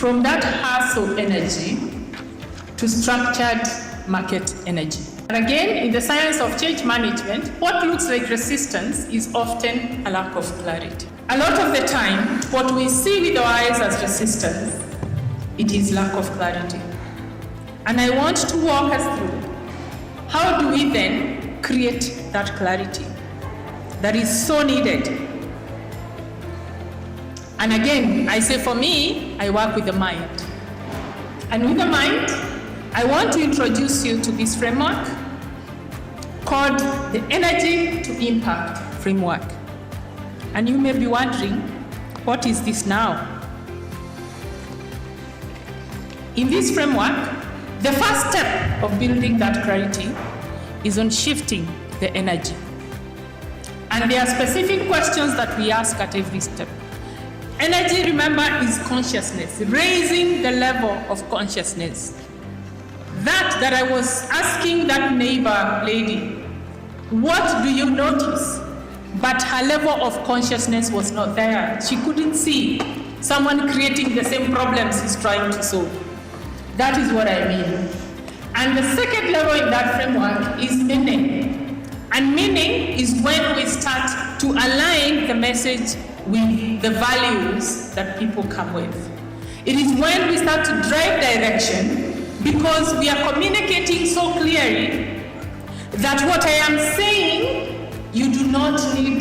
from that hustle energy to structured market energy. And again, in the science of change management, what looks like resistance is often a lack of clarity. A lot of the time, what we see with our eyes as resistance, it is lack of clarity. And I want to walk us through how do we then create that clarity that is so needed. And again, I say for me, I work with the mind. And with the mind, I want to introduce you to this framework called the Energy to Impact framework. And you may be wondering, what is this now? In this framework, the first step of building that clarity is on shifting the energy. And there are specific questions that we ask at every step. Energy, remember, is consciousness, raising the level of consciousness. That I was asking that neighbor lady, what do you notice? But her level of consciousness was not there. She couldn't see someone creating the same problems he's trying to solve. That is what I mean. And the second level in that framework is meaning. And meaning is when we start to align the message with the values that people come with. It is when we start to drive direction, because we are communicating so clearly that what I am saying, you do not need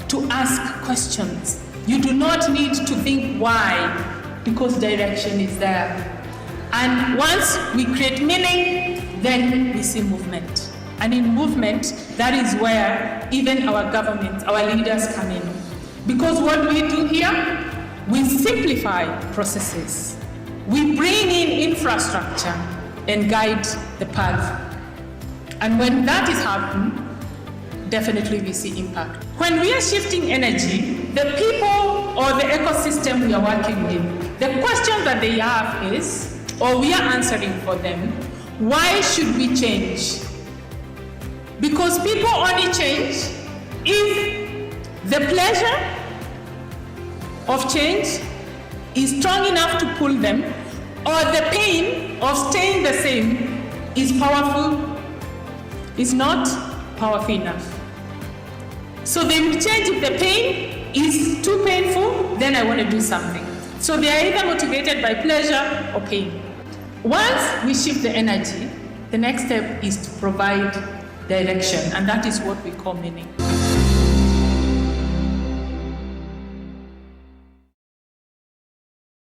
to ask questions. You do not need to think why, because direction is there. And once we create meaning, then we see movement. And in movement, that is where even our government, our leaders come in. Because what we do here, we simplify processes. We bring in infrastructure and guide the path. And when that is happening, definitely we see impact. When we are shifting energy, the people or the ecosystem we are working with, the question that they have is, or we are answering for them, why should we change? Because people only change if the pleasure of change is strong enough to pull them, or the pain of staying the same is powerful, is not powerful enough. So they will change if the pain is too painful, then I want to do something. So they are either motivated by pleasure or pain. Once we shift the energy, the next step is to provide direction, and that is what we call meaning.